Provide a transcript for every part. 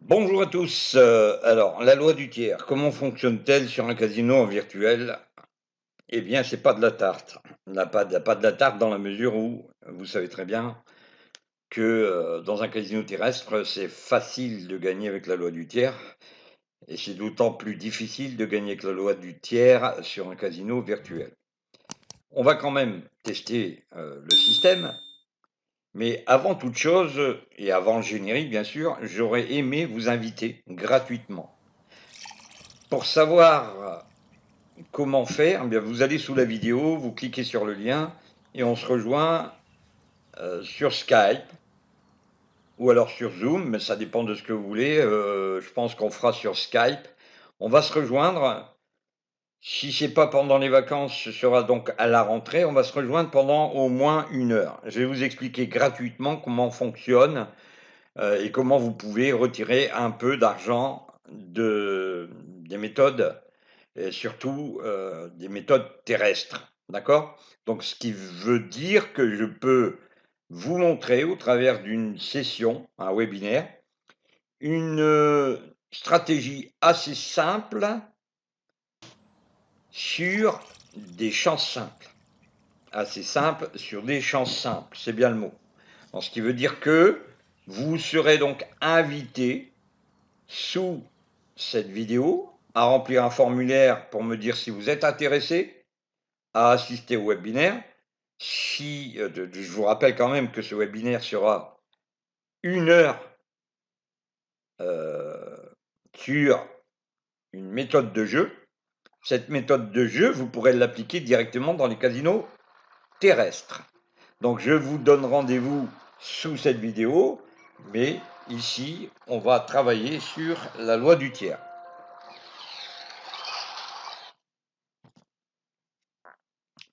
Bonjour à tous. Alors, la loi du tiers, comment fonctionne-t-elle sur un casino en virtuel? Eh bien, c'est pas de la tarte. Pas de la tarte dans la mesure où vous savez très bien que dans un casino terrestre, c'est facile de gagner avec la loi du tiers et c'est d'autant plus difficile de gagner avec la loi du tiers sur un casino virtuel. On va quand même tester le système, mais avant toute chose, et avant le générique bien sûr, j'aurais aimé vous inviter gratuitement. Pour savoir comment faire? Eh bien, vous allez sous la vidéo, vous cliquez sur le lien et on se rejoint sur Skype ou alors sur Zoom, mais ça dépend de ce que vous voulez. Je pense qu'on fera sur Skype. On va se rejoindre. Si c'est pas pendant les vacances, ce sera donc à la rentrée. On va se rejoindre pendant au moins 1 heure. Je vais vous expliquer gratuitement comment fonctionne et comment vous pouvez retirer un peu d'argent des méthodes et surtout des méthodes terrestres. D'accord? Donc, ce qui veut dire que je peux vous montrer au travers d'une session, un webinaire, une stratégie assez simple sur des champs simples. Assez simple sur des champs simples, c'est bien le mot. Donc, ce qui veut dire que vous serez donc invité sous cette vidéo à remplir un formulaire pour me dire si vous êtes intéressé à assister au webinaire. Si, je vous rappelle quand même que ce webinaire sera 1 heure sur une méthode de jeu. Cette méthode de jeu, vous pourrez l'appliquer directement dans les casinos terrestres. Donc je vous donne rendez-vous sous cette vidéo, mais ici, on va travailler sur la loi du tiers.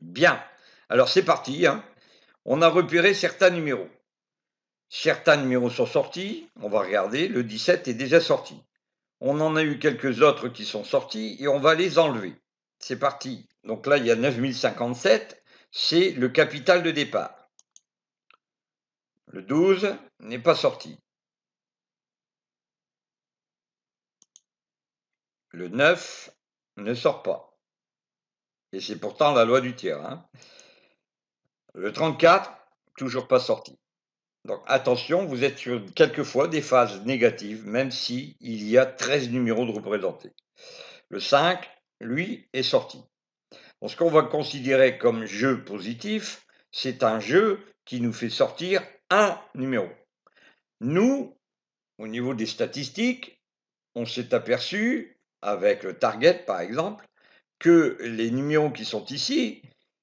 Bien, alors c'est parti, hein. On a repéré certains numéros. Certains numéros sont sortis, on va regarder, le 17 est déjà sorti. On en a eu quelques autres qui sont sortis et on va les enlever. C'est parti. Donc là, il y a 9057, c'est le capital de départ. Le 12 n'est pas sorti. Le 9 ne sort pas. Et c'est pourtant la loi du tiers, hein. Le 34, toujours pas sorti. Donc attention, vous êtes sur quelquefois des phases négatives, même s'il y a 13 numéros de représentés. Le 5, lui, est sorti. Donc, ce qu'on va considérer comme jeu positif, c'est un jeu qui nous fait sortir un numéro. Nous, au niveau des statistiques, on s'est aperçu, avec le target par exemple, que les numéros qui sont ici,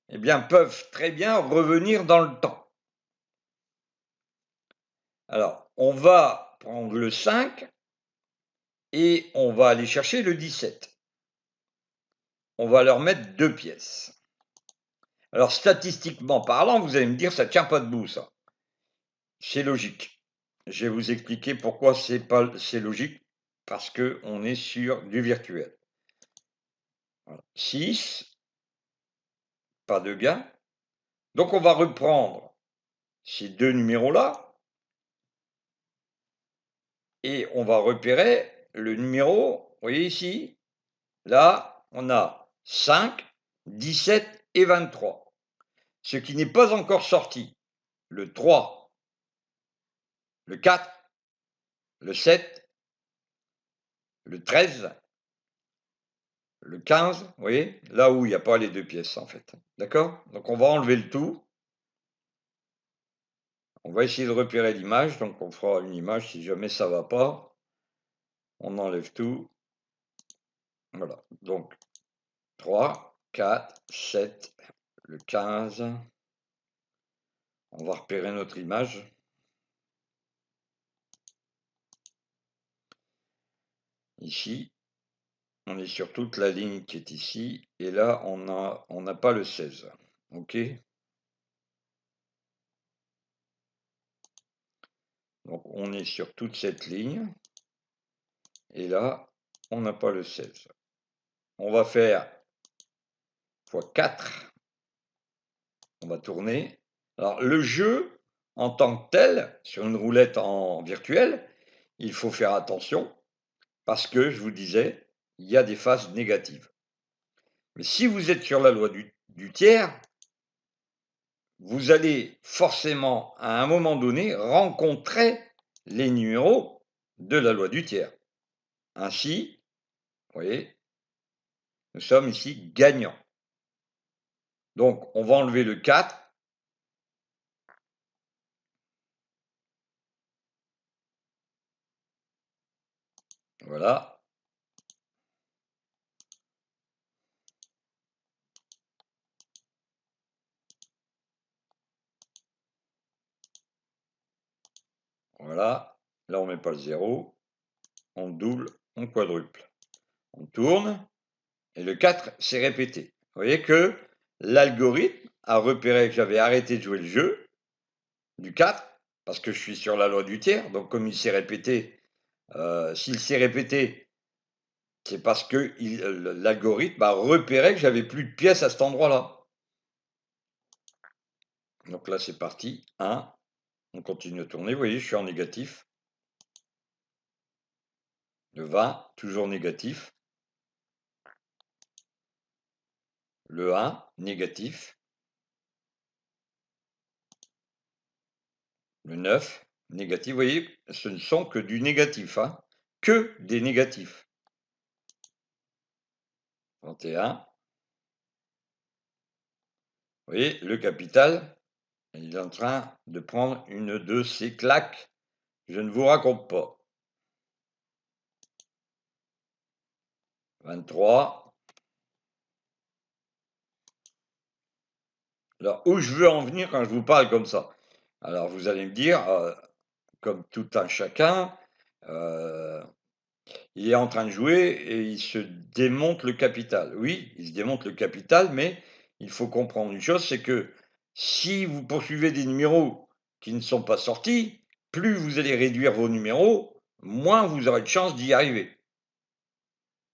eh bien, peuvent très bien revenir dans le temps. Alors, on va prendre le 5 et on va aller chercher le 17. On va leur mettre 2 pièces. Alors, statistiquement parlant, vous allez me dire, ça ne tient pas debout, ça. C'est logique. Je vais vous expliquer pourquoi c'est logique, parce qu'on est sur du virtuel. Voilà. 6, pas de gain. Donc, on va reprendre ces deux numéros-là et on va repérer le numéro, vous voyez ici, là, on a 5, 17 et 23. Ce qui n'est pas encore sorti, le 3, le 4, le 7, le 13, le 15, vous voyez, là où il n'y a pas les deux pièces en fait. D'accord? Donc on va enlever le tout. On va essayer de repérer l'image, donc on fera une image si jamais ça ne va pas. On enlève tout. Voilà. Donc 3, 4, 7, le 15. On va repérer notre image. Ici, on est sur toute la ligne qui est ici. Et là, on n'a pas le 16. OK? Donc on est sur toute cette ligne. Et là, on n'a pas le 16. On va faire x4. On va tourner. Alors le jeu, en tant que tel, sur une roulette en virtuel, il faut faire attention parce que, je vous disais, il y a des phases négatives. Mais si vous êtes sur la loi du tiers, vous allez forcément, à un moment donné, rencontrer les numéros de la loi du tiers. Ainsi, vous voyez, nous sommes ici gagnants. Donc, on va enlever le 4. Voilà. Voilà. Là, on ne met pas le 0. On double, on quadruple. On tourne. Et le 4 s'est répété. Vous voyez que l'algorithme a repéré que j'avais arrêté de jouer le jeu du 4, parce que je suis sur la loi du tiers. Donc, comme il s'est répété, s'il s'est répété, c'est parce que l'algorithme a repéré que j'avais plus de pièces à cet endroit-là. Donc là, c'est parti. 1. On continue à tourner. Vous voyez, je suis en négatif. Le 20, toujours négatif. Le 1, négatif. Le 9, négatif. Vous voyez, ce ne sont que du négatif. Hein, que des négatifs. 31. Vous voyez, le capital, il est en train de prendre une de ses claques. Je ne vous raconte pas. 23. Alors, où je veux en venir quand je vous parle comme ça? Alors, vous allez me dire, comme tout un chacun, il est en train de jouer et il se démonte le capital. Oui, il se démonte le capital, mais il faut comprendre une chose, c'est que si vous poursuivez des numéros qui ne sont pas sortis, plus vous allez réduire vos numéros, moins vous aurez de chances d'y arriver.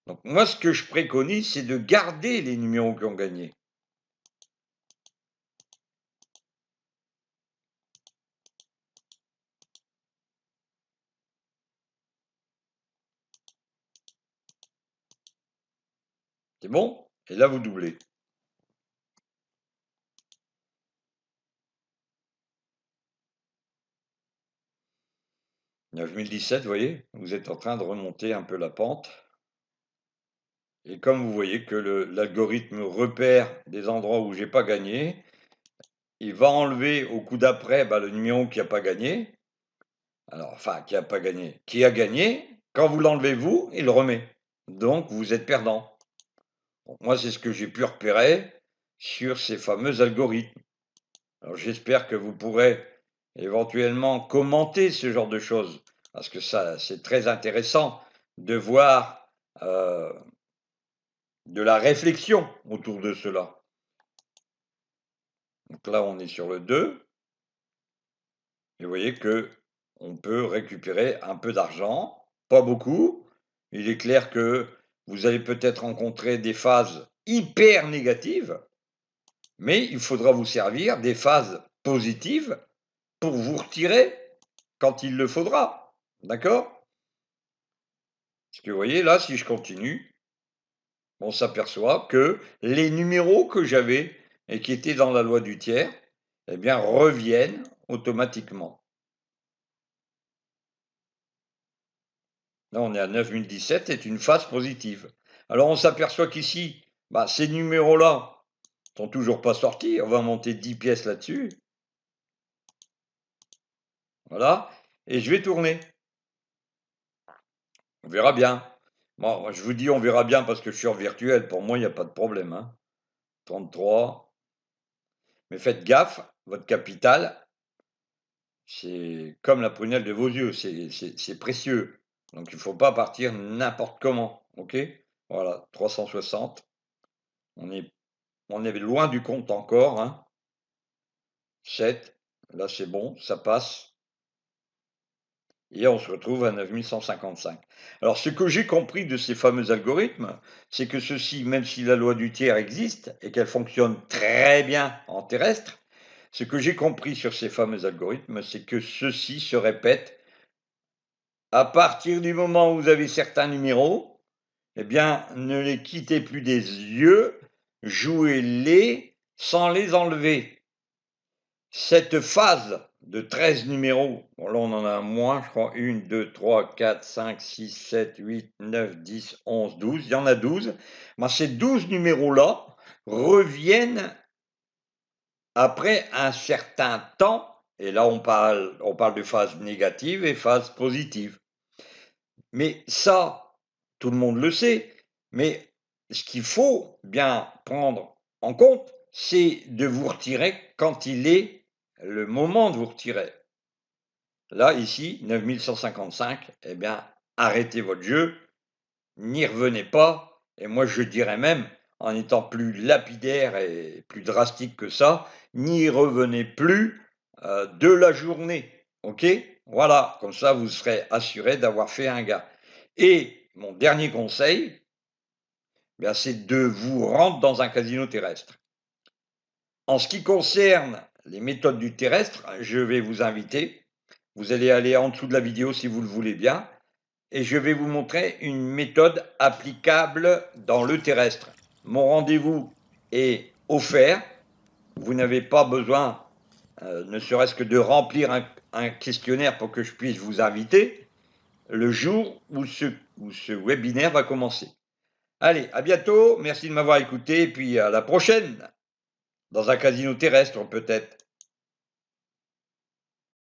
Donc moi, ce que je préconise, c'est de garder les numéros qui ont gagné. C'est bon? Et là, vous doublez. 9017, vous voyez, vous êtes en train de remonter un peu la pente. Et comme vous voyez que l'algorithme repère des endroits où j'ai pas gagné, il va enlever au coup d'après le numéro qui n'a pas gagné. Alors, enfin, qui n'a pas gagné. Qui a gagné, quand vous l'enlevez vous, il le remet. Donc, vous êtes perdant. Bon, moi, c'est ce que j'ai pu repérer sur ces fameux algorithmes. Alors, j'espère que vous pourrez éventuellement commenter ce genre de choses, parce que ça, c'est très intéressant de voir de la réflexion autour de cela. Donc là, on est sur le 2. Et vous voyez que on peut récupérer un peu d'argent, pas beaucoup. Il est clair que vous allez peut-être rencontrer des phases hyper négatives, mais il faudra vous servir des phases positives pour vous retirer quand il le faudra. D'accord? Parce que vous voyez, là, si je continue, on s'aperçoit que les numéros que j'avais et qui étaient dans la loi du tiers, eh bien, reviennent automatiquement. Là, on est à 9017, c'est une phase positive. Alors, on s'aperçoit qu'ici, ces numéros-là sont toujours pas sortis. On va monter 10 pièces là-dessus. Voilà. Et je vais tourner. On verra bien. Bon, je vous dis on verra bien parce que je suis en virtuel. Pour moi, il n'y a pas de problème. Hein. 33. Mais faites gaffe, votre capital, c'est comme la prunelle de vos yeux. C'est précieux. Donc, il ne faut pas partir n'importe comment. OK? Voilà, 360. On est loin du compte encore. Hein. 7. Là, c'est bon, ça passe. Et on se retrouve à 9155. Alors, ce que j'ai compris de ces fameux algorithmes, c'est que ceci, même si la loi du tiers existe et qu'elle fonctionne très bien en terrestre, ce que j'ai compris sur ces fameux algorithmes, c'est que ceci se répète À partir du moment où vous avez certains numéros, eh bien, ne les quittez plus des yeux, jouez-les sans les enlever. Cette phase de 13 numéros, bon là on en a moins, je crois, 1, 2, 3, 4, 5, 6, 7, 8, 9, 10, 11, 12, il y en a 12. Ben, ces 12 numéros-là reviennent après un certain temps, et là on parle de phase négative et phase positive. Mais ça, tout le monde le sait, mais ce qu'il faut bien prendre en compte, c'est de vous retirer quand il est le moment de vous retirer. Là, ici, 9155, eh bien, arrêtez votre jeu, n'y revenez pas, et moi je dirais même, en étant plus lapidaire et plus drastique que ça, n'y revenez plus de la journée. Ok? Voilà, comme ça vous serez assuré d'avoir fait un gain. Et mon dernier conseil, bien, c'est de vous rendre dans un casino terrestre. En ce qui concerne les méthodes du terrestre, je vais vous inviter, vous allez aller en dessous de la vidéo si vous le voulez bien, et je vais vous montrer une méthode applicable dans le terrestre. Mon rendez-vous est offert, vous n'avez pas besoin, ne serait-ce que de remplir un questionnaire pour que je puisse vous inviter le jour où ce webinaire va commencer. Allez, à bientôt, merci de m'avoir écouté, et puis à la prochaine, dans un casino terrestre peut-être.